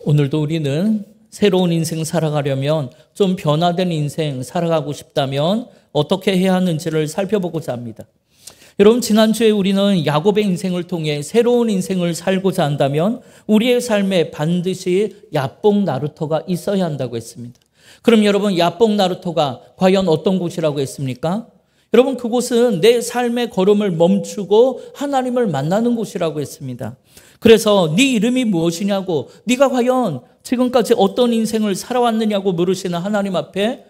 오늘도 우리는 새로운 인생 살아가려면 좀 변화된 인생 살아가고 싶다면 어떻게 해야 하는지를 살펴보고자 합니다. 여러분, 지난주에 우리는 야곱의 인생을 통해 새로운 인생을 살고자 한다면 우리의 삶에 반드시 야복 나루터가 있어야 한다고 했습니다. 그럼 여러분, 야복 나루터가 과연 어떤 곳이라고 했습니까? 여러분, 그곳은 내 삶의 걸음을 멈추고 하나님을 만나는 곳이라고 했습니다. 그래서 네 이름이 무엇이냐고, 네가 과연 지금까지 어떤 인생을 살아왔느냐고 물으시는 하나님 앞에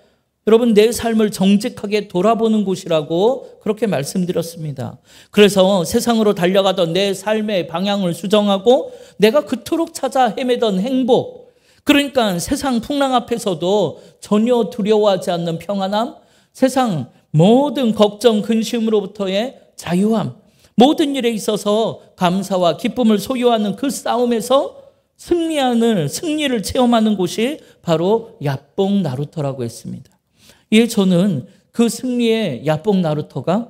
여러분, 내 삶을 정직하게 돌아보는 곳이라고 그렇게 말씀드렸습니다. 그래서 세상으로 달려가던 내 삶의 방향을 수정하고 내가 그토록 찾아 헤매던 행복, 그러니까 세상 풍랑 앞에서도 전혀 두려워하지 않는 평안함, 세상 모든 걱정, 근심으로부터의 자유함, 모든 일에 있어서 감사와 기쁨을 소유하는 그 싸움에서 승리를 체험하는 곳이 바로 야복 나루터라고 했습니다. 예, 저는 그 승리의 야복 나루터가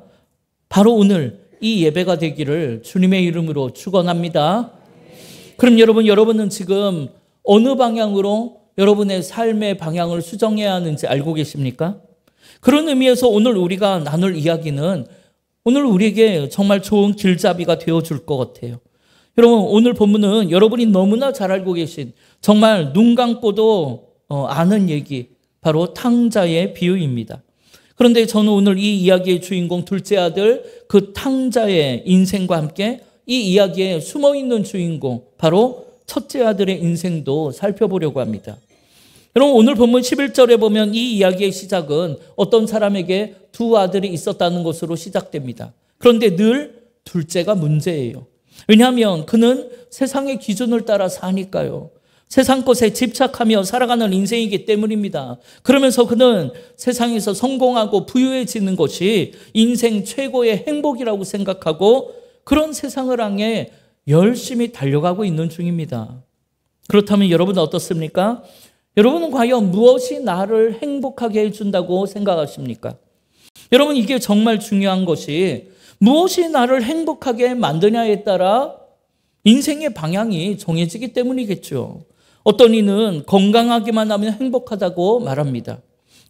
바로 오늘 이 예배가 되기를 주님의 이름으로 축원합니다. 그럼 여러분은 지금 어느 방향으로 여러분의 삶의 방향을 수정해야 하는지 알고 계십니까? 그런 의미에서 오늘 우리가 나눌 이야기는 오늘 우리에게 정말 좋은 길잡이가 되어줄 것 같아요. 여러분, 오늘 본문은 여러분이 너무나 잘 알고 계신 정말 눈 감고도 아는 얘기, 바로 탕자의 비유입니다. 그런데 저는 오늘 이 이야기의 주인공 둘째 아들 그 탕자의 인생과 함께 이 이야기에 숨어있는 주인공 바로 첫째 아들의 인생도 살펴보려고 합니다. 여러분, 오늘 본문 11절에 보면 이 이야기의 시작은 어떤 사람에게 두 아들이 있었다는 것으로 시작됩니다. 그런데 늘 둘째가 문제예요. 왜냐하면 그는 세상의 기준을 따라 사니까요. 세상 것에 집착하며 살아가는 인생이기 때문입니다. 그러면서 그는 세상에서 성공하고 부유해지는 것이 인생 최고의 행복이라고 생각하고 그런 세상을 향해 열심히 달려가고 있는 중입니다. 그렇다면 여러분은 어떻습니까? 여러분은 과연 무엇이 나를 행복하게 해준다고 생각하십니까? 여러분, 이게 정말 중요한 것이 무엇이 나를 행복하게 만드냐에 따라 인생의 방향이 정해지기 때문이겠죠. 어떤 이는 건강하기만 하면 행복하다고 말합니다.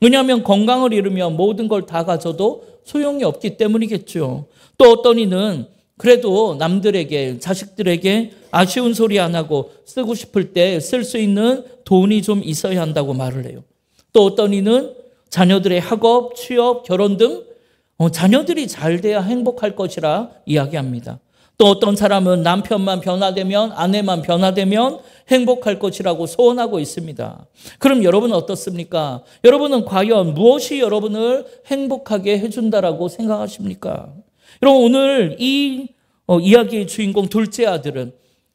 왜냐하면 건강을 잃으면 모든 걸 다 가져도 소용이 없기 때문이겠죠. 또 어떤 이는 그래도 남들에게, 자식들에게 아쉬운 소리 안 하고 쓰고 싶을 때 쓸 수 있는 돈이 좀 있어야 한다고 말을 해요. 또 어떤 이는 자녀들의 학업, 취업, 결혼 등 자녀들이 잘 돼야 행복할 것이라 이야기합니다. 또 어떤 사람은 남편만 변화되면, 아내만 변화되면 행복할 것이라고 소원하고 있습니다. 그럼 여러분은 어떻습니까? 여러분은 과연 무엇이 여러분을 행복하게 해준다라고 생각하십니까? 여러분, 오늘 이 이야기의 주인공 둘째 아들은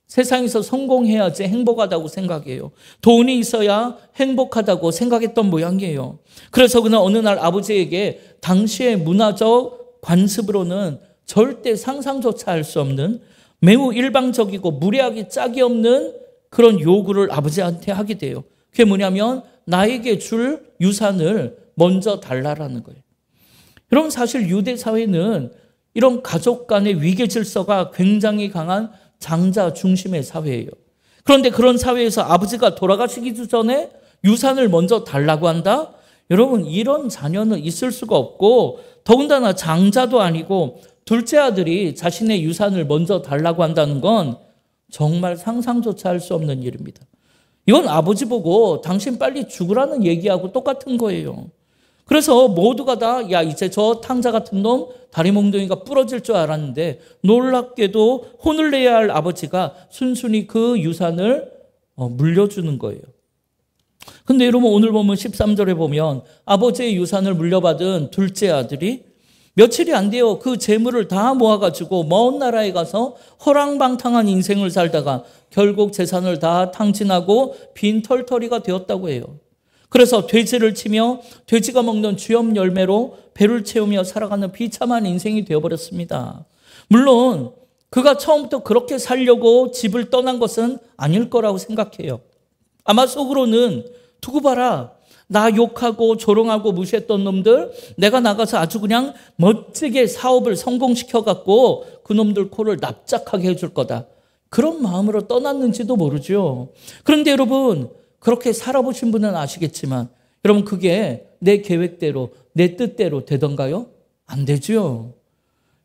세상에서 성공해야지 행복하다고 생각해요. 돈이 있어야 행복하다고 생각했던 모양이에요. 그래서 그는 어느 날 아버지에게 당시의 문화적 관습으로는 절대 상상조차 할 수 없는 매우 일방적이고 무례하기 짝이 없는 그런 요구를 아버지한테 하게 돼요. 그게 뭐냐면 나에게 줄 유산을 먼저 달라라는 거예요. 여러분, 사실 유대 사회는 이런 가족 간의 위계 질서가 굉장히 강한 장자 중심의 사회예요. 그런데 그런 사회에서 아버지가 돌아가시기 전에 유산을 먼저 달라고 한다? 여러분, 이런 자녀는 있을 수가 없고 더군다나 장자도 아니고 둘째 아들이 자신의 유산을 먼저 달라고 한다는 건 정말 상상조차 할 수 없는 일입니다. 이건 아버지 보고 당신 빨리 죽으라는 얘기하고 똑같은 거예요. 그래서 모두가 다 야, 이제 저 탕자 같은 놈 다리 몽둥이가 부러질 줄 알았는데 놀랍게도 혼을 내야 할 아버지가 순순히 그 유산을 물려주는 거예요. 근데 여러분, 오늘 보면 13절에 보면 아버지의 유산을 물려받은 둘째 아들이 며칠이 안 돼요. 그 재물을 다 모아가지고 먼 나라에 가서 허랑방탕한 인생을 살다가 결국 재산을 다 탕진하고 빈털터리가 되었다고 해요. 그래서 돼지를 치며 돼지가 먹는 쥐염 열매로 배를 채우며 살아가는 비참한 인생이 되어버렸습니다. 물론 그가 처음부터 그렇게 살려고 집을 떠난 것은 아닐 거라고 생각해요. 아마 속으로는 두고 봐라, 나 욕하고 조롱하고 무시했던 놈들 내가 나가서 아주 그냥 멋지게 사업을 성공시켜갖고 그 놈들 코를 납작하게 해줄 거다. 그런 마음으로 떠났는지도 모르죠. 그런데 여러분, 그렇게 살아보신 분은 아시겠지만 여러분, 그게 내 계획대로 내 뜻대로 되던가요? 안 되죠.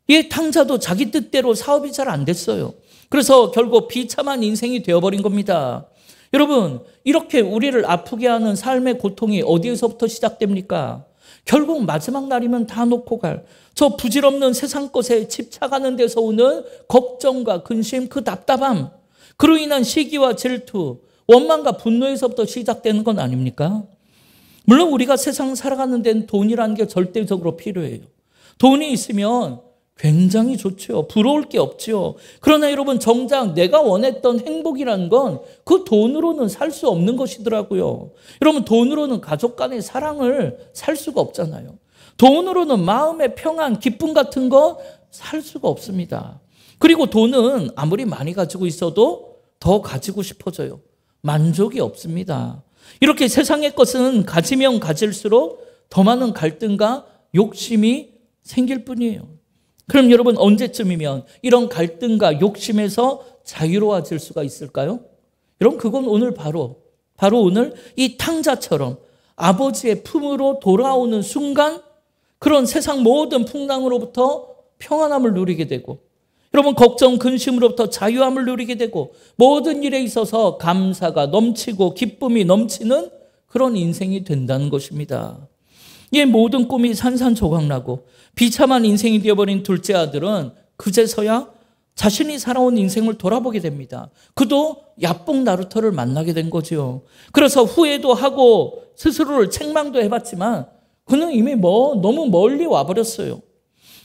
이 탕자도 자기 뜻대로 사업이 잘 안 됐어요. 그래서 결국 비참한 인생이 되어버린 겁니다. 여러분, 이렇게 우리를 아프게 하는 삶의 고통이 어디에서부터 시작됩니까? 결국 마지막 날이면 다 놓고 갈 저 부질없는 세상 것에 집착하는 데서 오는 걱정과 근심, 그 답답함, 그로 인한 시기와 질투, 원망과 분노에서부터 시작되는 건 아닙니까? 물론 우리가 세상 살아가는 데는 돈이라는 게 절대적으로 필요해요. 돈이 있으면 굉장히 좋죠. 부러울 게 없죠. 그러나 여러분, 정작 내가 원했던 행복이라는 건 그 돈으로는 살 수 없는 것이더라고요. 여러분, 돈으로는 가족 간의 사랑을 살 수가 없잖아요. 돈으로는 마음의 평안, 기쁨 같은 거 살 수가 없습니다. 그리고 돈은 아무리 많이 가지고 있어도 더 가지고 싶어져요. 만족이 없습니다. 이렇게 세상의 것은 가지면 가질수록 더 많은 갈등과 욕심이 생길 뿐이에요. 그럼 여러분, 언제쯤이면 이런 갈등과 욕심에서 자유로워질 수가 있을까요? 여러분, 그건 오늘 바로 오늘 이 탕자처럼 아버지의 품으로 돌아오는 순간 그런 세상 모든 풍랑으로부터 평안함을 누리게 되고, 여러분, 걱정, 근심으로부터 자유함을 누리게 되고, 모든 일에 있어서 감사가 넘치고 기쁨이 넘치는 그런 인생이 된다는 것입니다. 이 모든 꿈이 산산조각나고 비참한 인생이 되어버린 둘째 아들은 그제서야 자신이 살아온 인생을 돌아보게 됩니다. 그도 야뽕 나루터를 만나게 된 거죠. 그래서 후회도 하고 스스로를 책망도 해봤지만 그는 이미 너무 멀리 와버렸어요.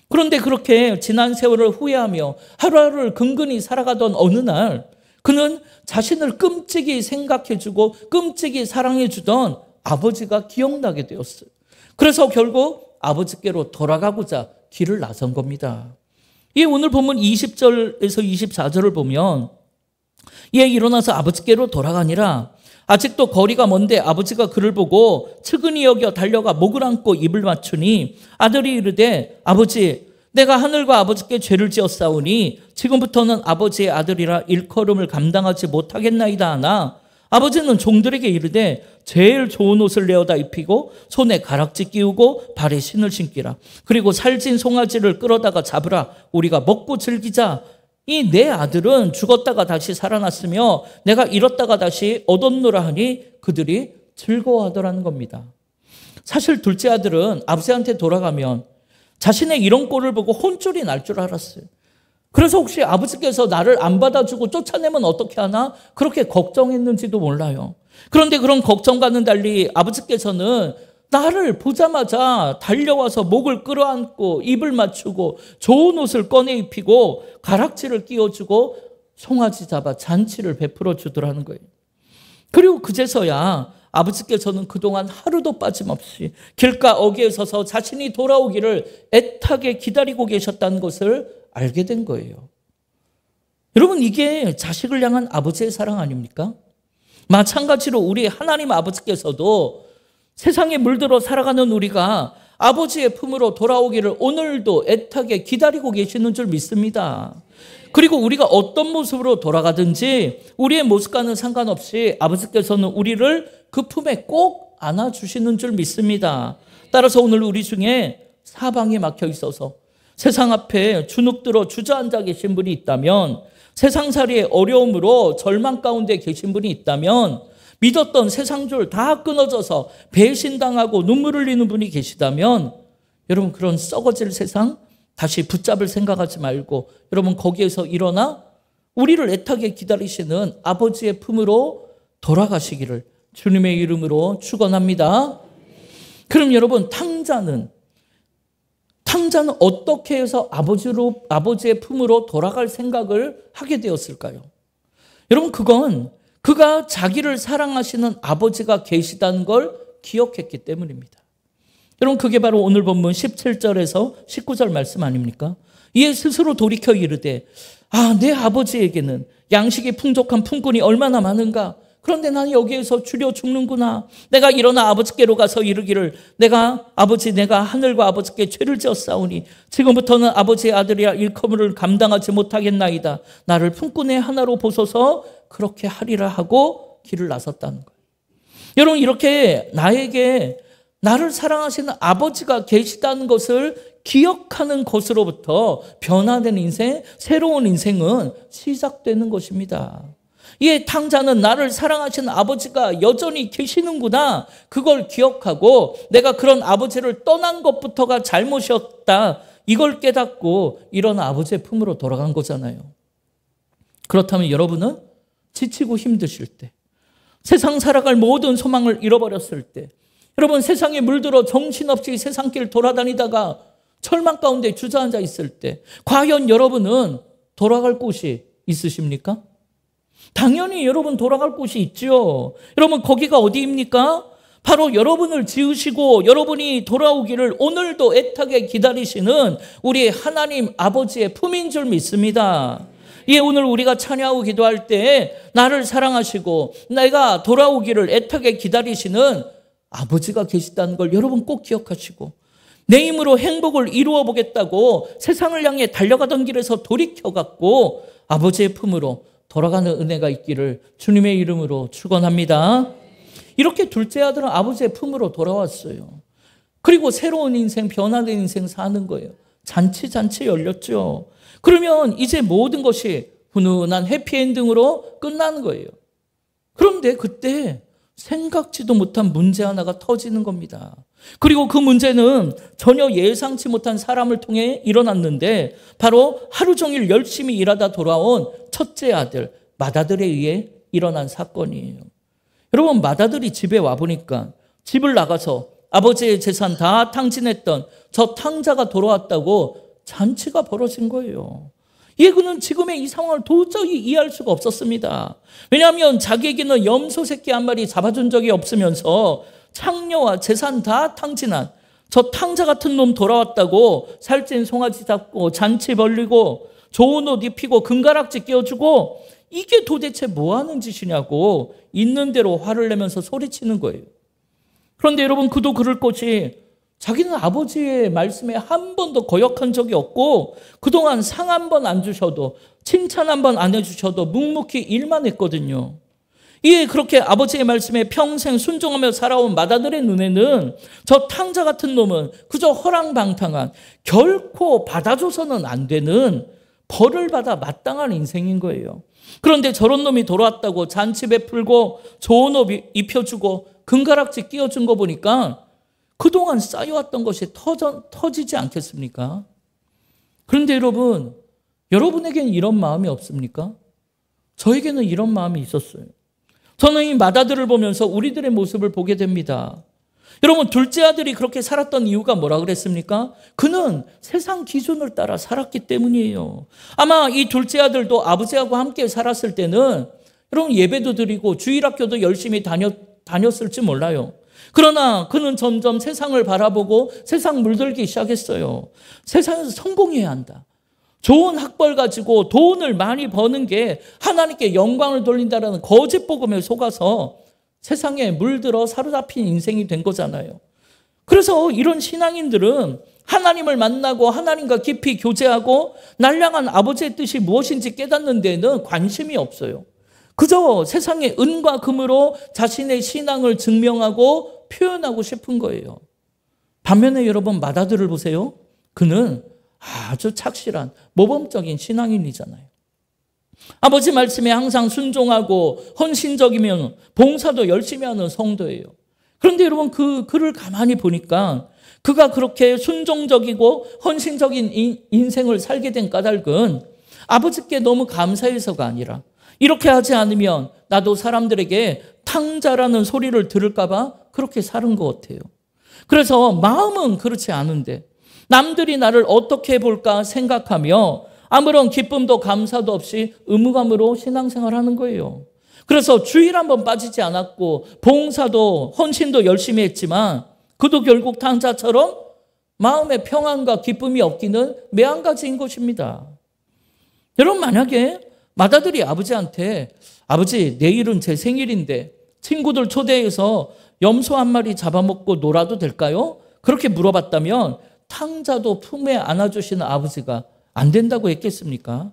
그런데 그렇게 지난 세월을 후회하며 하루하루를 근근히 살아가던 어느 날 그는 자신을 끔찍이 생각해주고 끔찍이 사랑해주던 아버지가 기억나게 되었어요. 그래서 결국 아버지께로 돌아가고자 길을 나선 겁니다. 이 오늘 본문 20절에서 24절을 보면 얘 일어나서 아버지께로 돌아가니라. 아직도 거리가 먼데 아버지가 그를 보고 측은히 여겨 달려가 목을 안고 입을 맞추니 아들이 이르되 아버지, 내가 하늘과 아버지께 죄를 지었사오니 지금부터는 아버지의 아들이라 일컬음을 감당하지 못하겠나이다 하나 아버지는 종들에게 이르되 제일 좋은 옷을 내어다 입히고 손에 가락지 끼우고 발에 신을 신기라. 그리고 살진 송아지를 끌어다가 잡으라. 우리가 먹고 즐기자. 이 내 아들은 죽었다가 다시 살아났으며 내가 잃었다가 다시 얻었노라 하니 그들이 즐거워하더라는 겁니다. 사실 둘째 아들은 아버지한테 돌아가면 자신의 이런 꼴을 보고 혼쭐이 날 줄 알았어요. 그래서 혹시 아버지께서 나를 안 받아주고 쫓아내면 어떻게 하나 그렇게 걱정했는지도 몰라요. 그런데 그런 걱정과는 달리 아버지께서는 나를 보자마자 달려와서 목을 끌어안고 입을 맞추고 좋은 옷을 꺼내 입히고 가락지를 끼워주고 송아지 잡아 잔치를 베풀어 주더라는 거예요. 그리고 그제서야 아버지께서는 그동안 하루도 빠짐없이 길가 어귀에 서서 자신이 돌아오기를 애타게 기다리고 계셨다는 것을 알게 된 거예요. 여러분, 이게 자식을 향한 아버지의 사랑 아닙니까? 마찬가지로 우리 하나님 아버지께서도 세상에 물들어 살아가는 우리가 아버지의 품으로 돌아오기를 오늘도 애타게 기다리고 계시는 줄 믿습니다. 그리고 우리가 어떤 모습으로 돌아가든지 우리의 모습과는 상관없이 아버지께서는 우리를 그 품에 꼭 안아주시는 줄 믿습니다. 따라서 오늘 우리 중에 사방에 막혀 있어서 세상 앞에 주눅들어 주저앉아 계신 분이 있다면, 세상살이의 어려움으로 절망 가운데 계신 분이 있다면, 믿었던 세상줄 다 끊어져서 배신당하고 눈물 흘리는 분이 계시다면, 여러분, 그런 썩어질 세상 다시 붙잡을 생각하지 말고 여러분, 거기에서 일어나 우리를 애타게 기다리시는 아버지의 품으로 돌아가시기를 주님의 이름으로 축원합니다. 그럼 여러분, 탕자는 어떻게 해서 아버지의 품으로 돌아갈 생각을 하게 되었을까요? 여러분, 그건 그가 자기를 사랑하시는 아버지가 계시다는 걸 기억했기 때문입니다. 여러분, 그게 바로 오늘 본문 17절에서 19절 말씀 아닙니까? 이에 스스로 돌이켜 이르되 내 아버지에게는 양식이 풍족한 품꾼이 얼마나 많은가. 그런데 나는 여기에서 주려 죽는구나. 내가 일어나 아버지께로 가서 이르기를 아버지 내가 하늘과 아버지께 죄를 지었사오니 지금부터는 아버지의 아들이라 일컬음을 감당하지 못하겠나이다. 나를 품꾼의 하나로 보소서. 그렇게 하리라 하고 길을 나섰다는 거예요. 여러분, 이렇게 나에게 나를 사랑하시는 아버지가 계시다는 것을 기억하는 것으로부터 변화된 인생, 새로운 인생은 시작되는 것입니다. 이 탕자는 나를 사랑하시는 아버지가 여전히 계시는구나. 그걸 기억하고 내가 그런 아버지를 떠난 것부터가 잘못이었다. 이걸 깨닫고 일어나 아버지의 품으로 돌아간 거잖아요. 그렇다면 여러분은 지치고 힘드실 때, 세상 살아갈 모든 소망을 잃어버렸을 때, 여러분 세상에 물들어 정신없이 세상길 돌아다니다가 절망 가운데 주저앉아 있을 때 과연 여러분은 돌아갈 곳이 있으십니까? 당연히 여러분 돌아갈 곳이 있죠. 여러분 거기가 어디입니까? 바로 여러분을 지으시고 여러분이 돌아오기를 오늘도 애타게 기다리시는 우리 하나님 아버지의 품인 줄 믿습니다. 예, 오늘 우리가 찬양하고 기도할 때 나를 사랑하시고 내가 돌아오기를 애타게 기다리시는 아버지가 계시다는 걸 여러분 꼭 기억하시고 내 힘으로 행복을 이루어 보겠다고 세상을 향해 달려가던 길에서 돌이켜갖고 아버지의 품으로 돌아가는 은혜가 있기를 주님의 이름으로 축원합니다. 이렇게 둘째 아들은 아버지의 품으로 돌아왔어요. 그리고 새로운 인생, 변화된 인생 사는 거예요. 잔치 열렸죠. 그러면 이제 모든 것이 훈훈한 해피엔딩으로 끝나는 거예요. 그런데 그때 생각지도 못한 문제 하나가 터지는 겁니다. 그리고 그 문제는 전혀 예상치 못한 사람을 통해 일어났는데 바로 하루 종일 열심히 일하다 돌아온 첫째 아들 맏아들에 의해 일어난 사건이에요. 여러분 맏아들이 집에 와보니까 집을 나가서 아버지의 재산 다 탕진했던 저 탕자가 돌아왔다고 잔치가 벌어진 거예요. 그는 지금의 이 상황을 도저히 이해할 수가 없었습니다. 왜냐하면 자기에게는 염소 새끼 한 마리 잡아준 적이 없으면서 창녀와 재산 다 탕진한 저 탕자 같은 놈 돌아왔다고 살찐 송아지 잡고 잔치 벌리고 좋은 옷 입히고 금가락지 끼워주고 이게 도대체 뭐 하는 짓이냐고 있는 대로 화를 내면서 소리치는 거예요. 그런데 여러분 그도 그럴 것이 자기는 아버지의 말씀에 한 번도 거역한 적이 없고 그동안 상 한 번 안 주셔도 칭찬 한 번 안 해주셔도 묵묵히 일만 했거든요. 그렇게 아버지의 말씀에 평생 순종하며 살아온 맏아들의 눈에는 저 탕자 같은 놈은 그저 허랑방탕한 결코 받아줘서는 안 되는 벌을 받아 마땅한 인생인 거예요. 그런데 저런 놈이 돌아왔다고 잔치 베풀고 좋은 옷 입혀주고 금가락지 끼워준 거 보니까 그동안 쌓여왔던 것이 터지지 않겠습니까? 그런데 여러분에게는 이런 마음이 없습니까? 저에게는 이런 마음이 있었어요. 저는 이 맏아들을 보면서 우리들의 모습을 보게 됩니다. 여러분 둘째 아들이 그렇게 살았던 이유가 뭐라 그랬습니까? 그는 세상 기준을 따라 살았기 때문이에요. 아마 이 둘째 아들도 아버지하고 함께 살았을 때는 여러분 예배도 드리고 주일학교도 열심히 다녔을지 몰라요. 그러나 그는 점점 세상을 바라보고 세상 물들기 시작했어요. 세상에서 성공해야 한다. 좋은 학벌 가지고 돈을 많이 버는 게 하나님께 영광을 돌린다는 거짓 복음에 속아서 세상에 물들어 사로잡힌 인생이 된 거잖아요. 그래서 이런 신앙인들은 하나님을 만나고 하나님과 깊이 교제하고 날 향한 아버지의 뜻이 무엇인지 깨닫는 데는 관심이 없어요. 그저 세상의 은과 금으로 자신의 신앙을 증명하고 표현하고 싶은 거예요. 반면에 여러분 맏아들을 보세요. 그는 아주 착실한 모범적인 신앙인이잖아요. 아버지 말씀에 항상 순종하고 헌신적이면 봉사도 열심히 하는 성도예요. 그런데 여러분 그를 가만히 보니까 그가 그렇게 순종적이고 헌신적인 인생을 살게 된 까닭은 아버지께 너무 감사해서가 아니라 이렇게 하지 않으면 나도 사람들에게 탕자라는 소리를 들을까 봐 그렇게 사는 것 같아요. 그래서 마음은 그렇지 않은데 남들이 나를 어떻게 볼까 생각하며 아무런 기쁨도 감사도 없이 의무감으로 신앙생활하는 거예요. 그래서 주일 한번 빠지지 않았고 봉사도 헌신도 열심히 했지만 그도 결국 탕자처럼 마음의 평안과 기쁨이 없기는 매한가지인 것입니다. 여러분 만약에 맏아들이 아버지한테 아버지 내일은 제 생일인데 친구들 초대해서 염소 한 마리 잡아먹고 놀아도 될까요? 그렇게 물어봤다면 탕자도 품에 안아주시는 아버지가 안 된다고 했겠습니까?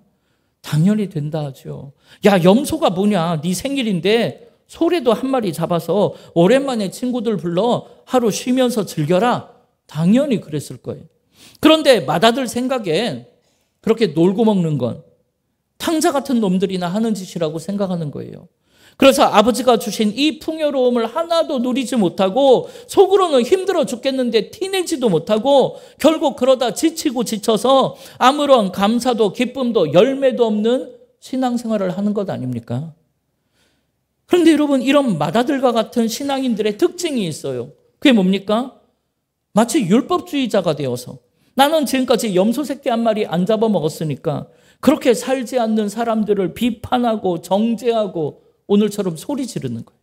당연히 된다 하죠. 야, 염소가 뭐냐? 네 생일인데 소래도 한 마리 잡아서 오랜만에 친구들 불러 하루 쉬면서 즐겨라. 당연히 그랬을 거예요. 그런데 맏아들 생각엔 그렇게 놀고 먹는 건 탕자 같은 놈들이나 하는 짓이라고 생각하는 거예요. 그래서 아버지가 주신 이 풍요로움을 하나도 누리지 못하고 속으로는 힘들어 죽겠는데 티내지도 못하고 결국 그러다 지치고 지쳐서 아무런 감사도 기쁨도 열매도 없는 신앙생활을 하는 것 아닙니까? 그런데 여러분, 이런 맏아들과 같은 신앙인들의 특징이 있어요. 그게 뭡니까? 마치 율법주의자가 되어서 나는 지금까지 염소 새끼 한 마리 안 잡아먹었으니까 그렇게 살지 않는 사람들을 비판하고 정죄하고 오늘처럼 소리 지르는 거예요.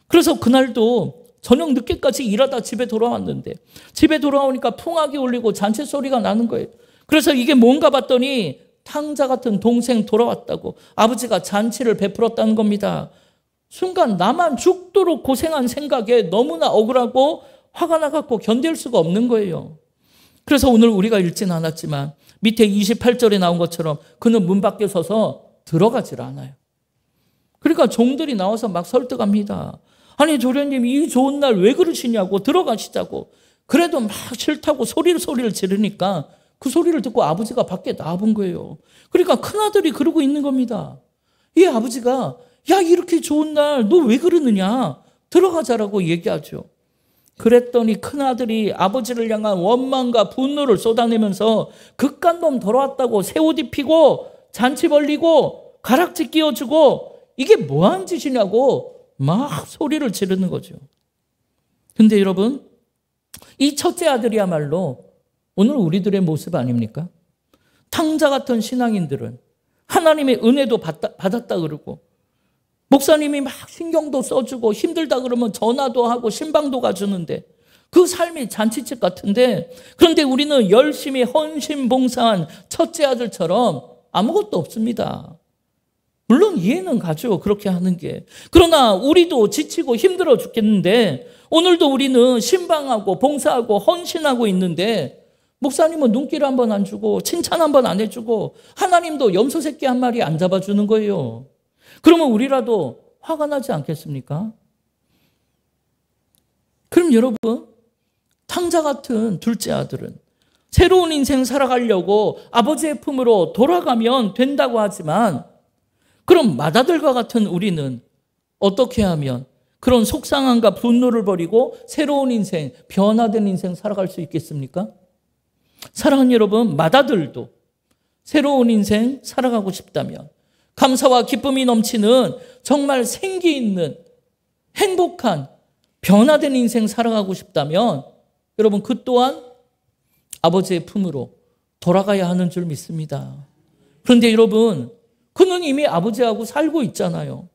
그래서 그날도 저녁 늦게까지 일하다 집에 돌아왔는데 집에 돌아오니까 풍악이 울리고 잔치 소리가 나는 거예요. 그래서 이게 뭔가 봤더니 탕자 같은 동생 돌아왔다고 아버지가 잔치를 베풀었다는 겁니다. 순간 나만 죽도록 고생한 생각에 너무나 억울하고 화가 나갖고 견딜 수가 없는 거예요. 그래서 오늘 우리가 읽진 않았지만 밑에 28절에 나온 것처럼 그는 문 밖에 서서 들어가질 않아요. 그러니까 종들이 나와서 막 설득합니다. 아니 조련님 이 좋은 날 왜 그러시냐고 들어가시자고. 그래도 막 싫다고 소리를 지르니까 그 소리를 듣고 아버지가 밖에 나와본 거예요. 그러니까 큰아들이 그러고 있는 겁니다. 이 아버지가 야 이렇게 좋은 날 너 왜 그러느냐 들어가자라고 얘기하죠. 그랬더니 큰아들이 아버지를 향한 원망과 분노를 쏟아내면서 그깟 놈 돌아왔다고 새 옷 입히고 잔치 벌리고 가락지 끼워주고 이게 뭐한 짓이냐고 막 소리를 지르는 거죠. 근데 여러분, 이 첫째 아들이야말로 오늘 우리들의 모습 아닙니까? 탕자 같은 신앙인들은 하나님의 은혜도 받았다 그러고 목사님이 막 신경도 써주고 힘들다 그러면 전화도 하고 신방도 가주는데 그 삶이 잔치집 같은데 그런데 우리는 열심히 헌신 봉사한 첫째 아들처럼 아무것도 없습니다. 물론 이해는 가죠. 그렇게 하는 게. 그러나 우리도 지치고 힘들어 죽겠는데 오늘도 우리는 신방하고 봉사하고 헌신하고 있는데 목사님은 눈길 한번 안 주고 칭찬 한번 안 해주고 하나님도 염소 새끼 한 마리 안 잡아주는 거예요. 그러면 우리라도 화가 나지 않겠습니까? 그럼 여러분, 탕자 같은 둘째 아들은 새로운 인생 살아가려고 아버지의 품으로 돌아가면 된다고 하지만 그럼 맏아들과 같은 우리는 어떻게 하면 그런 속상함과 분노를 버리고 새로운 인생, 변화된 인생 살아갈 수 있겠습니까? 사랑하는 여러분, 맏아들도 새로운 인생 살아가고 싶다면 감사와 기쁨이 넘치는 정말 생기 있는 행복한 변화된 인생 살아가고 싶다면 여러분 그 또한 아버지의 품으로 돌아가야 하는 줄 믿습니다. 그런데 여러분 그는 이미 아버지하고 살고 있잖아요.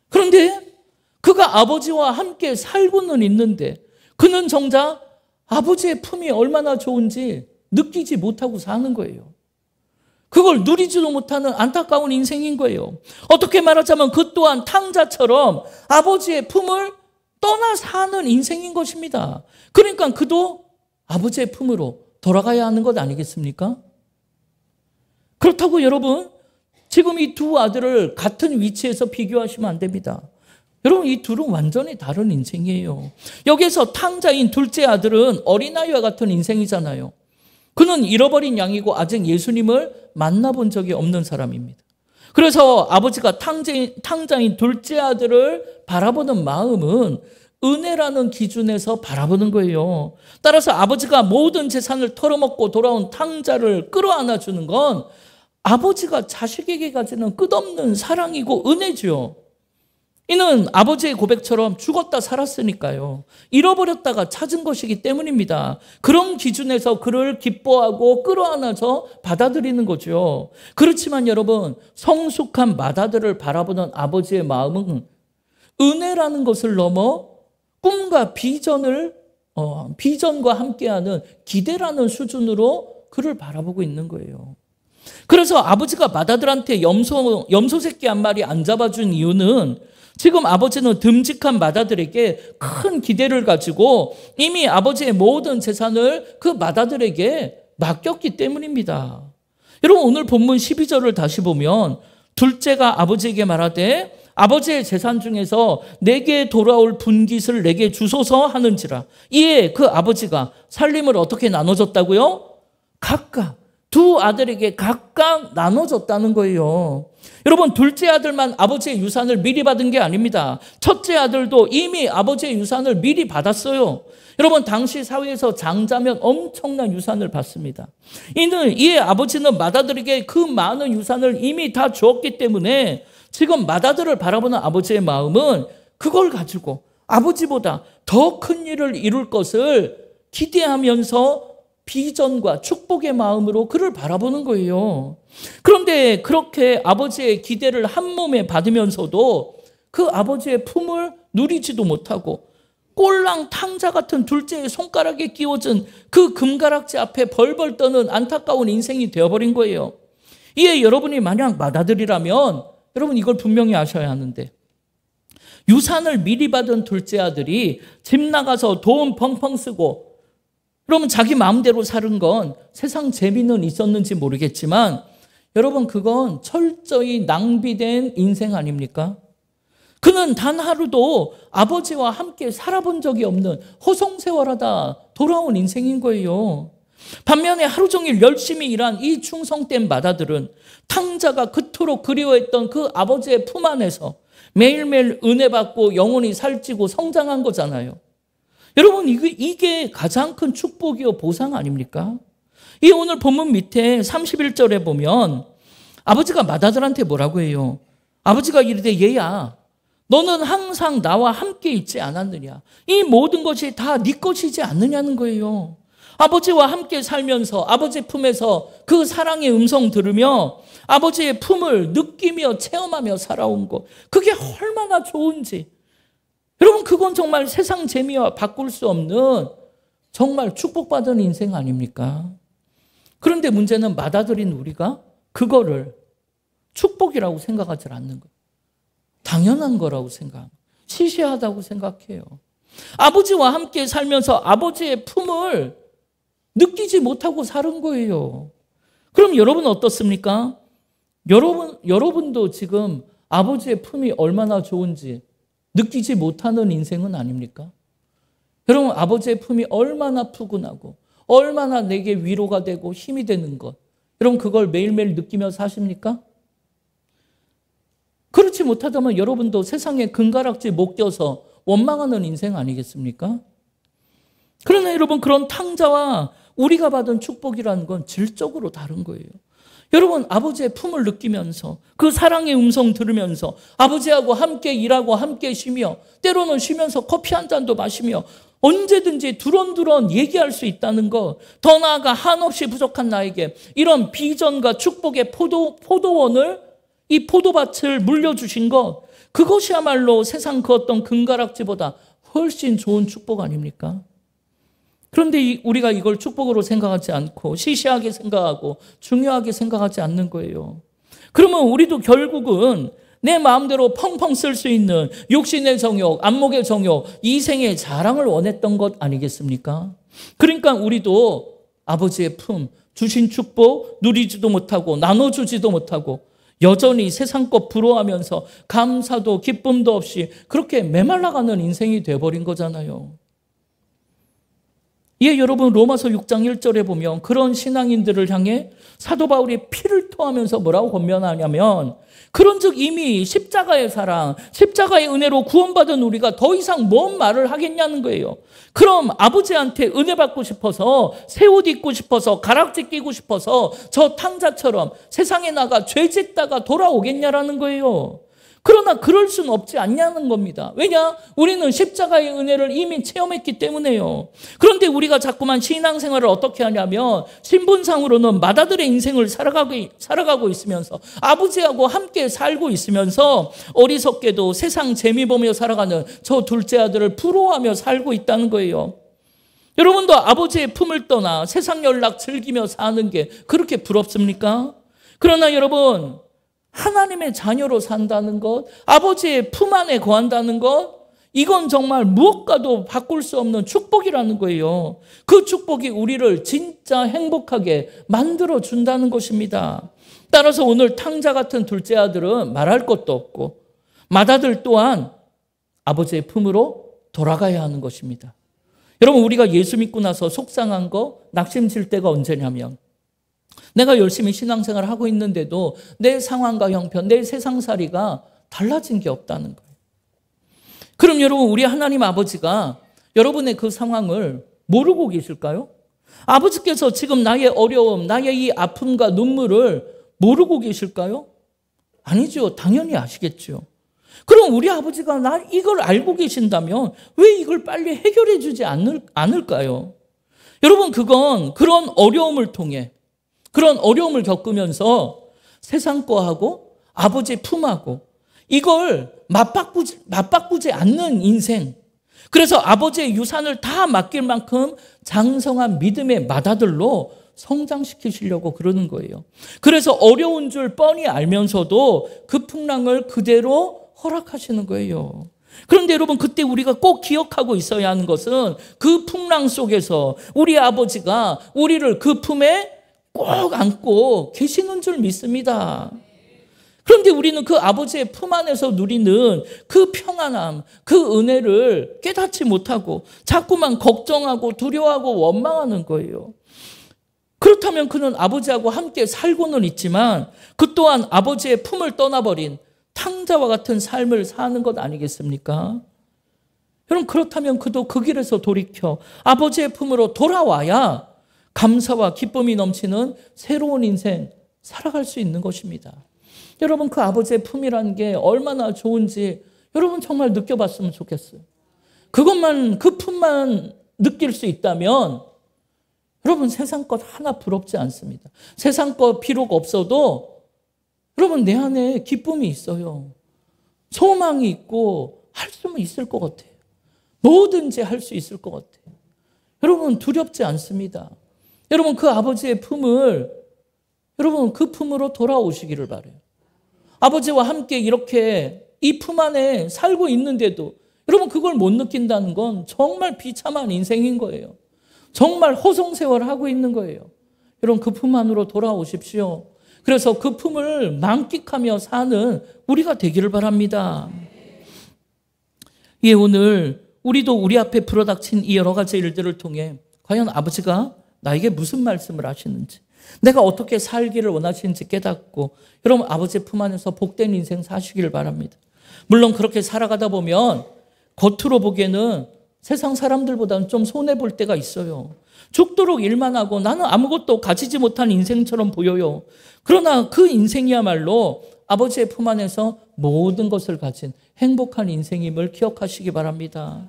그런데 그가 아버지와 함께 살고는 있는데 그는 정작 아버지의 품이 얼마나 좋은지 느끼지 못하고 사는 거예요. 그걸 누리지도 못하는 안타까운 인생인 거예요. 어떻게 말하자면 그 또한 탕자처럼 아버지의 품을 떠나 사는 인생인 것입니다. 그러니까 그도 아버지의 품으로 돌아가야 하는 것 아니겠습니까? 그렇다고 여러분 지금 이 두 아들을 같은 위치에서 비교하시면 안 됩니다. 여러분 이 둘은 완전히 다른 인생이에요. 여기서 탕자인 둘째 아들은 어린아이와 같은 인생이잖아요. 그는 잃어버린 양이고 아직 예수님을 만나본 적이 없는 사람입니다. 그래서 아버지가 탕자인 둘째 아들을 바라보는 마음은 은혜라는 기준에서 바라보는 거예요. 따라서 아버지가 모든 재산을 털어먹고 돌아온 탕자를 끌어안아주는 건 아버지가 자식에게 가지는 끝없는 사랑이고 은혜죠. 이는 아버지의 고백처럼 죽었다 살았으니까요. 잃어버렸다가 찾은 것이기 때문입니다. 그런 기준에서 그를 기뻐하고 끌어안아서 받아들이는 거죠. 그렇지만 여러분 성숙한 맏아들을 바라보는 아버지의 마음은 은혜라는 것을 넘어 꿈과 비전과 함께하는 기대라는 수준으로 그를 바라보고 있는 거예요. 그래서 아버지가 맏아들한테 염소 새끼 한 마리 안 잡아준 이유는 지금 아버지는 듬직한 맏아들에게 큰 기대를 가지고 이미 아버지의 모든 재산을 그 맏아들에게 맡겼기 때문입니다. 여러분, 오늘 본문 12절을 다시 보면 둘째가 아버지에게 말하되 아버지의 재산 중에서 내게 돌아올 분깃을 내게 주소서 하는지라. 이에 그 아버지가 살림을 어떻게 나눠줬다고요? 각각 두 아들에게 각각 나눠줬다는 거예요. 여러분, 둘째 아들만 아버지의 유산을 미리 받은 게 아닙니다. 첫째 아들도 이미 아버지의 유산을 미리 받았어요. 여러분, 당시 사회에서 장자면 엄청난 유산을 받습니다. 이에 아버지는 맏아들에게 그 많은 유산을 이미 다 주었기 때문에 지금 맏아들을 바라보는 아버지의 마음은 그걸 가지고 아버지보다 더 큰 일을 이룰 것을 기대하면서 비전과 축복의 마음으로 그를 바라보는 거예요. 그런데 그렇게 아버지의 기대를 한 몸에 받으면서도 그 아버지의 품을 누리지도 못하고 꼴랑 탕자 같은 둘째의 손가락에 끼워진 그 금가락지 앞에 벌벌 떠는 안타까운 인생이 되어버린 거예요. 이에 여러분이 만약 맏아들이라면 여러분 이걸 분명히 아셔야 하는데, 유산을 미리 받은 둘째 아들이 집 나가서 돈 펑펑 쓰고 그러면 자기 마음대로 사는 건 세상 재미는 있었는지 모르겠지만 여러분, 그건 철저히 낭비된 인생 아닙니까? 그는 단 하루도 아버지와 함께 살아본 적이 없는 허송세월하다 돌아온 인생인 거예요. 반면에 하루 종일 열심히 일한 이 충성된 맏아들은 탕자가 그토록 그리워했던 그 아버지의 품 안에서 매일매일 은혜 받고 영혼이 살찌고 성장한 거잖아요. 여러분, 이게 가장 큰 축복이요 보상 아닙니까? 이 오늘 본문 밑에 31절에 보면 아버지가 맏아들한테 뭐라고 해요? 아버지가 이르되 얘야, 너는 항상 나와 함께 있지 않았느냐? 이 모든 것이 다 네 것이지 않느냐는 거예요. 아버지와 함께 살면서 아버지 품에서 그 사랑의 음성 들으며 아버지의 품을 느끼며 체험하며 살아온 것, 그게 얼마나 좋은지. 여러분, 그건 정말 세상 재미와 바꿀 수 없는 정말 축복받은 인생 아닙니까? 그런데 문제는 맏아들인 우리가 그거를 축복이라고 생각하지 않는 거예요. 당연한 거라고 생각합니다. 시시하다고 생각해요. 아버지와 함께 살면서 아버지의 품을 느끼지 못하고 사는 거예요. 그럼 여러분 어떻습니까? 여러분도 지금 아버지의 품이 얼마나 좋은지 느끼지 못하는 인생은 아닙니까? 여러분, 아버지의 품이 얼마나 푸근하고 얼마나 내게 위로가 되고 힘이 되는 것, 여러분 그걸 매일매일 느끼며 사십니까? 그렇지 못하다면 여러분도 세상에 금가락지 못 껴서 원망하는 인생 아니겠습니까? 그러나 여러분, 그런 탕자와 우리가 받은 축복이라는 건 질적으로 다른 거예요. 여러분, 아버지의 품을 느끼면서 그 사랑의 음성 들으면서 아버지하고 함께 일하고 함께 쉬며 때로는 쉬면서 커피 한 잔도 마시며 언제든지 두런두런 얘기할 수 있다는 것, 더 나아가 한없이 부족한 나에게 이런 비전과 축복의 포도원을, 이 포도밭을 물려주신 것, 그것이야말로 세상 그 어떤 금가락지보다 훨씬 좋은 축복 아닙니까? 그런데 우리가 이걸 축복으로 생각하지 않고 시시하게 생각하고 중요하게 생각하지 않는 거예요. 그러면 우리도 결국은 내 마음대로 펑펑 쓸 수 있는 육신의 정욕, 안목의 정욕, 이생의 자랑을 원했던 것 아니겠습니까? 그러니까 우리도 아버지의 품, 주신 축복 누리지도 못하고 나눠주지도 못하고 여전히 세상 것 부러워하면서 감사도 기쁨도 없이 그렇게 메말라가는 인생이 되어버린 거잖아요. 예, 여러분, 로마서 6장 1절에 보면 그런 신앙인들을 향해 사도 바울이 피를 토하면서 뭐라고 권면하냐면, 그런즉 이미 십자가의 사랑, 십자가의 은혜로 구원받은 우리가 더 이상 뭔 말을 하겠냐는 거예요. 그럼 아버지한테 은혜 받고 싶어서, 새 옷 입고 싶어서, 가락지 끼고 싶어서 저 탕자처럼 세상에 나가 죄 짓다가 돌아오겠냐라는 거예요. 그러나 그럴 수는 없지 않냐는 겁니다. 왜냐? 우리는 십자가의 은혜를 이미 체험했기 때문에요. 그런데 우리가 자꾸만 신앙생활을 어떻게 하냐면 신분상으로는 맏아들의 인생을 살아가고 있으면서 아버지하고 함께 살고 있으면서 어리석게도 세상 재미 보며 살아가는 저 둘째 아들을 부러워하며 살고 있다는 거예요. 여러분도 아버지의 품을 떠나 세상 연락 즐기며 사는 게 그렇게 부럽습니까? 그러나 여러분, 하나님의 자녀로 산다는 것, 아버지의 품 안에 거한다는 것, 이건 정말 무엇과도 바꿀 수 없는 축복이라는 거예요. 그 축복이 우리를 진짜 행복하게 만들어 준다는 것입니다. 따라서 오늘 탕자 같은 둘째 아들은 말할 것도 없고, 맏아들 또한 아버지의 품으로 돌아가야 하는 것입니다. 여러분, 우리가 예수 믿고 나서 속상한 거, 낙심칠 때가 언제냐면, 내가 열심히 신앙생활을 하고 있는데도 내 상황과 형편, 내 세상살이가 달라진 게 없다는 거예요. 그럼 여러분, 우리 하나님 아버지가 여러분의 그 상황을 모르고 계실까요? 아버지께서 지금 나의 어려움, 나의 이 아픔과 눈물을 모르고 계실까요? 아니죠. 당연히 아시겠죠. 그럼 우리 아버지가 이걸 알고 계신다면 왜 이걸 빨리 해결해 주지 않을까요? 여러분, 그건 그런 어려움을 통해, 그런 어려움을 겪으면서 세상 거하고 아버지의 품하고 이걸 맞바꾸지 않는 인생, 그래서 아버지의 유산을 다 맡길 만큼 장성한 믿음의 맏아들로 성장시키시려고 그러는 거예요. 그래서 어려운 줄 뻔히 알면서도 그 풍랑을 그대로 허락하시는 거예요. 그런데 여러분, 그때 우리가 꼭 기억하고 있어야 하는 것은 그 풍랑 속에서 우리 아버지가 우리를 그 품에 꼭 안고 계시는 줄 믿습니다. 그런데 우리는 그 아버지의 품 안에서 누리는 그 평안함, 그 은혜를 깨닫지 못하고 자꾸만 걱정하고 두려워하고 원망하는 거예요. 그렇다면 그는 아버지하고 함께 살고는 있지만 그 또한 아버지의 품을 떠나버린 탕자와 같은 삶을 사는 것 아니겠습니까? 여러분, 그렇다면 그도 그 길에서 돌이켜 아버지의 품으로 돌아와야 감사와 기쁨이 넘치는 새로운 인생 살아갈 수 있는 것입니다. 여러분, 그 아버지의 품이라는 게 얼마나 좋은지 여러분 정말 느껴봤으면 좋겠어요. 그것만, 그 품만 느낄 수 있다면 여러분, 세상 것 하나 부럽지 않습니다. 세상 것 비록 없어도 여러분, 내 안에 기쁨이 있어요. 소망이 있고 할 수는 있을 것 같아요. 뭐든지 할 수 있을 것 같아요. 여러분, 두렵지 않습니다. 여러분, 그 아버지의 품을, 여러분, 그 품으로 돌아오시기를 바라요. 아버지와 함께 이렇게 이 품 안에 살고 있는데도 여러분, 그걸 못 느낀다는 건 정말 비참한 인생인 거예요. 정말 허송세월 하고 있는 거예요. 여러분, 그 품 안으로 돌아오십시오. 그래서 그 품을 만끽하며 사는 우리가 되기를 바랍니다. 예, 오늘 우리도 우리 앞에 불어닥친 이 여러 가지 일들을 통해 과연 아버지가 나에게 무슨 말씀을 하시는지, 내가 어떻게 살기를 원하시는지 깨닫고 여러분, 아버지의 품 안에서 복된 인생 사시기를 바랍니다. 물론 그렇게 살아가다 보면 겉으로 보기에는 세상 사람들보다는 좀 손해볼 때가 있어요. 죽도록 일만 하고 나는 아무것도 가지지 못한 인생처럼 보여요. 그러나 그 인생이야말로 아버지의 품 안에서 모든 것을 가진 행복한 인생임을 기억하시기 바랍니다.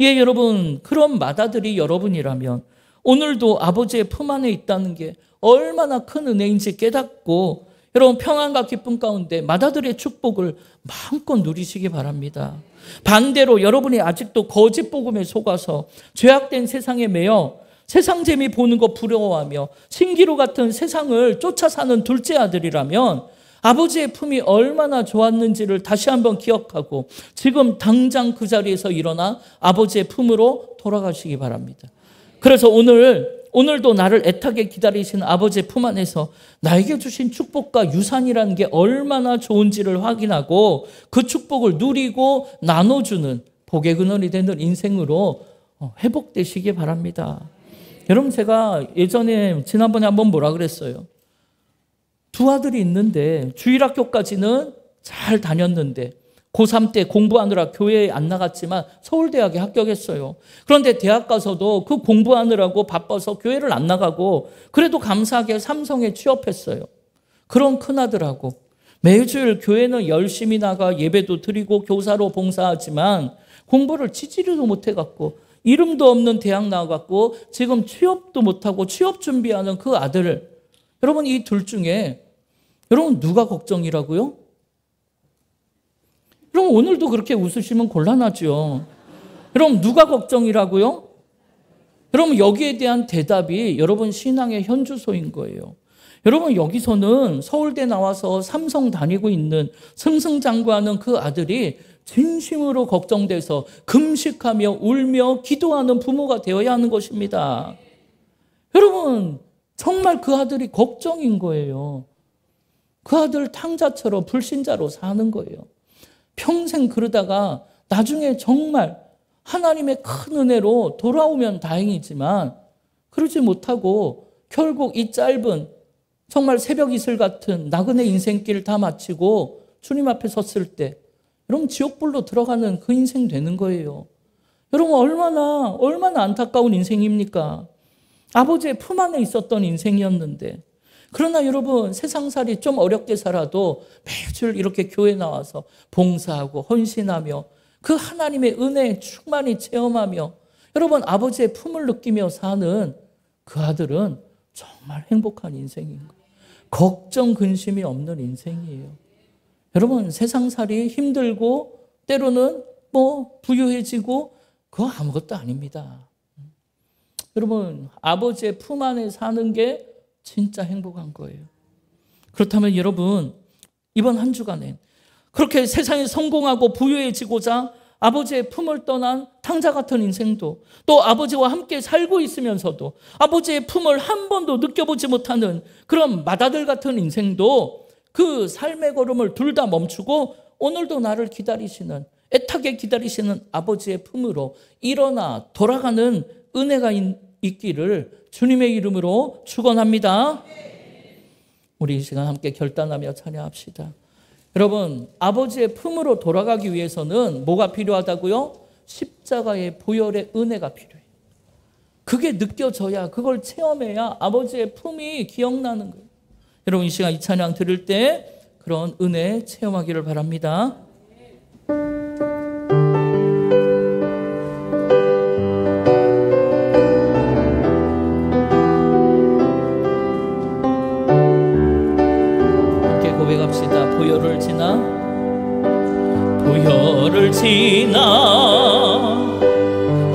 예, 여러분, 그런 맏아들이 여러분이라면 오늘도 아버지의 품 안에 있다는 게 얼마나 큰 은혜인지 깨닫고 여러분, 평안과 기쁨 가운데 맏아들의 축복을 마음껏 누리시기 바랍니다. 반대로 여러분이 아직도 거짓 복음에 속아서 죄악된 세상에 매여 세상 재미 보는 거 부러워하며 신기루 같은 세상을 쫓아 사는 둘째 아들이라면 아버지의 품이 얼마나 좋았는지를 다시 한번 기억하고 지금 당장 그 자리에서 일어나 아버지의 품으로 돌아가시기 바랍니다. 그래서 오늘도 나를 애타게 기다리시는 아버지의 품 안에서 나에게 주신 축복과 유산이라는 게 얼마나 좋은지를 확인하고 그 축복을 누리고 나눠주는 복의 근원이 되는 인생으로 회복되시기 바랍니다. 여러분, 제가 예전에 지난번에 한번 뭐라 그랬어요? 두 아들이 있는데 주일학교까지는 잘 다녔는데 고3 때 공부하느라 교회에 안 나갔지만 서울대학에 합격했어요. 그런데 대학 가서도 그 공부하느라고 바빠서 교회를 안 나가고 그래도 감사하게 삼성에 취업했어요. 그런 큰아들하고 매주일 교회는 열심히 나가 예배도 드리고 교사로 봉사하지만 공부를 지지리도 못해갖고 이름도 없는 대학 나와갖고 지금 취업도 못하고 취업 준비하는 그 아들을, 여러분, 이 둘 중에 여러분 누가 걱정이라고요? 여러분, 오늘도 그렇게 웃으시면 곤란하죠. 여러분, 누가 걱정이라고요? 여러분, 여기에 대한 대답이 여러분 신앙의 현주소인 거예요. 여러분, 여기서는 서울대 나와서 삼성 다니고 있는 승승장구하는 그 아들이 진심으로 걱정돼서 금식하며 울며 기도하는 부모가 되어야 하는 것입니다. 여러분, 정말 그 아들이 걱정인 거예요. 그 아들 탕자처럼 불신자로 사는 거예요. 평생 그러다가 나중에 정말 하나님의 큰 은혜로 돌아오면 다행이지만 그러지 못하고 결국 이 짧은 정말 새벽 이슬 같은 나그네 인생길 다 마치고 주님 앞에 섰을 때 여러분 지옥불로 들어가는 그 인생 되는 거예요. 여러분 얼마나 안타까운 인생입니까? 아버지의 품 안에 있었던 인생이었는데, 그러나 여러분 세상살이 좀 어렵게 살아도 매주 이렇게 교회 나와서 봉사하고 헌신하며 그 하나님의 은혜에 충만히 체험하며 여러분 아버지의 품을 느끼며 사는 그 아들은 정말 행복한 인생인 거예요. 걱정 근심이 없는 인생이에요. 여러분 세상살이 힘들고 때로는 부유해지고 그거 아무것도 아닙니다. 여러분 아버지의 품 안에 사는 게 진짜 행복한 거예요. 그렇다면 여러분 이번 한 주간에 그렇게 세상에 성공하고 부유해지고자 아버지의 품을 떠난 탕자 같은 인생도, 또 아버지와 함께 살고 있으면서도 아버지의 품을 한 번도 느껴보지 못하는 그런 맏아들 같은 인생도 그 삶의 걸음을 둘 다 멈추고 오늘도 나를 기다리시는, 애타게 기다리시는 아버지의 품으로 일어나 돌아가는 은혜가 있기를 주님의 이름으로 축원합니다. 우리 이 시간 함께 결단하며 찬양합시다. 여러분 아버지의 품으로 돌아가기 위해서는 뭐가 필요하다고요? 십자가의 보혈의 은혜가 필요해요. 그게 느껴져야, 그걸 체험해야 아버지의 품이 기억나는 거예요. 여러분 이 시간 이 찬양 들을 때 그런 은혜 체험하기를 바랍니다. 고백합시다. 보혈을 지나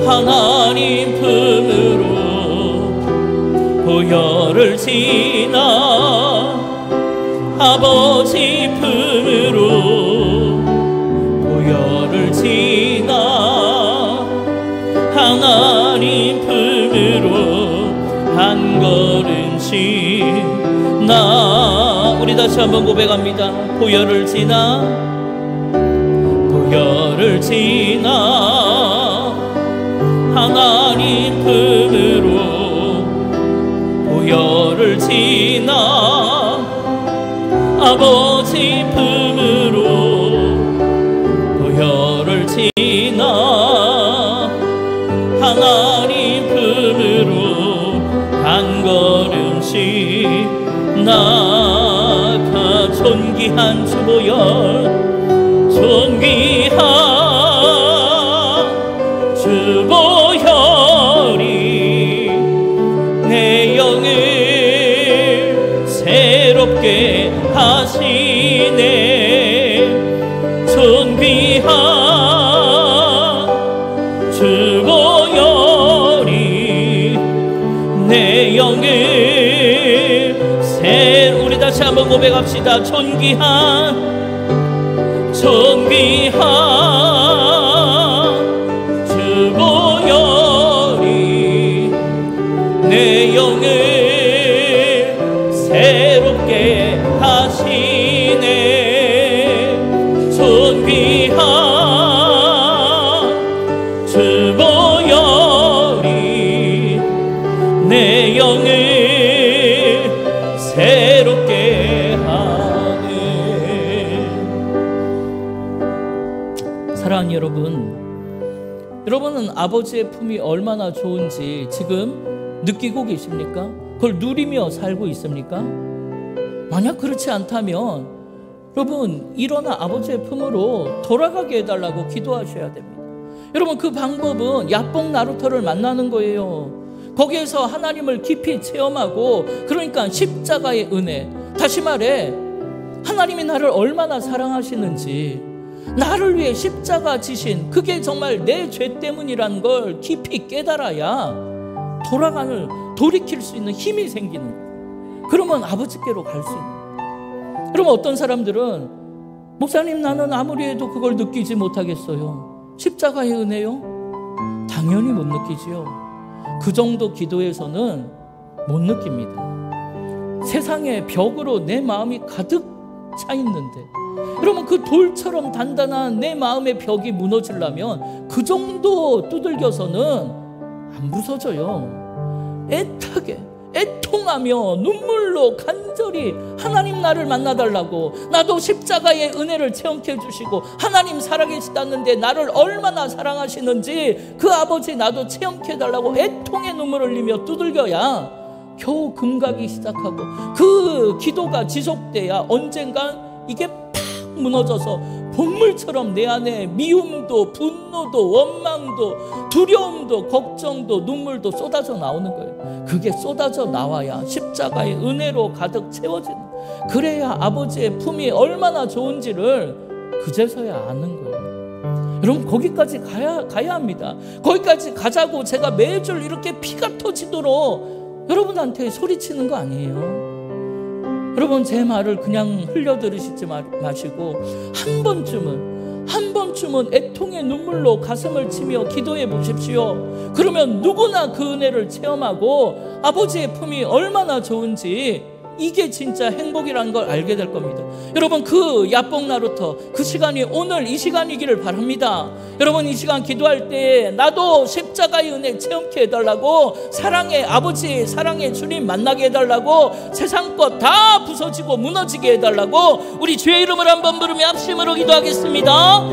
하나님 품으로, 보혈을 지나 아버지 품으로, 보혈을 지나 하나님 품으로 한 걸음씩 우리 다시 한번 고백합니다. 보혈을 지나 하나님 품으로, 보혈을 지나 아버지 품으로, 보혈을 지나 하나님 품으로 한 걸음씩 나가 존귀한 주보혈, 존귀한 주보혈이 내 영을 새롭게 하시네. 존귀한 주보혈이 내 영을 우리 다시 한번 고백합시다. 존귀한 주보혈이 내 영을 새롭게 하시네. 존귀한 주보혈이 내 영을 새롭게 하네. 사랑하는 여러분은 아버지의 품이 얼마나 좋은지 지금 느끼고 계십니까? 그걸 누리며 살고 있습니까? 만약 그렇지 않다면 여러분 일어나 아버지의 품으로 돌아가게 해달라고 기도하셔야 됩니다. 여러분 그 방법은 야뽕 나루터를 만나는 거예요. 거기에서 하나님을 깊이 체험하고, 그러니까 십자가의 은혜, 다시 말해 하나님이 나를 얼마나 사랑하시는지, 나를 위해 십자가 지신 그게 정말 내 죄 때문이란 걸 깊이 깨달아야 돌이킬 수 있는 힘이 생기는 거예요. 그러면 아버지께로 갈 수 있는 거예요. 그러면 어떤 사람들은 목사님 나는 아무리 해도 그걸 느끼지 못하겠어요. 십자가의 은혜요? 당연히 못 느끼지요. 그 정도 기도에서는 못 느낍니다. 세상의 벽으로 내 마음이 가득 차 있는데, 그러면 그 돌처럼 단단한 내 마음의 벽이 무너지려면 그 정도 두들겨서는 안 부서져요. 애타게 애통하며 눈물로 간절히 하나님 나를 만나달라고, 나도 십자가의 은혜를 체험케 해주시고 하나님 살아계시다는데 나를 얼마나 사랑하시는지 그 아버지 나도 체험케 해달라고 애통의 눈물을 흘리며 두들겨야 겨우 금가기 시작하고, 그 기도가 지속돼야 언젠간 이게 팍 무너져서 본물처럼 내 안에 미움도 분노도 원망도 두려움도 걱정도 눈물도 쏟아져 나오는 거예요. 그게 쏟아져 나와야 십자가의 은혜로 가득 채워지는, 그래야 아버지의 품이 얼마나 좋은지를 그제서야 아는 거예요. 여러분 거기까지 가야 합니다. 거기까지 가자고 제가 매주 이렇게 피가 터지도록 여러분한테 소리치는 거 아니에요. 여러분 제 말을 그냥 흘려 들으시지 마시고 한 번쯤은 애통의 눈물로 가슴을 치며 기도해 보십시오. 그러면 누구나 그 은혜를 체험하고 아버지의 품이 얼마나 좋은지, 이게 진짜 행복이라는 걸 알게 될 겁니다. 여러분 그 야뽕 나루터 그 시간이 오늘 이 시간이기를 바랍니다. 여러분 이 시간 기도할 때 나도 십자가의 은혜 체험케 해달라고, 사랑의 아버지 사랑의 주님 만나게 해달라고, 세상 것 다 부서지고 무너지게 해달라고 우리 주의 이름을 한번 부르며 합심으로 기도하겠습니다.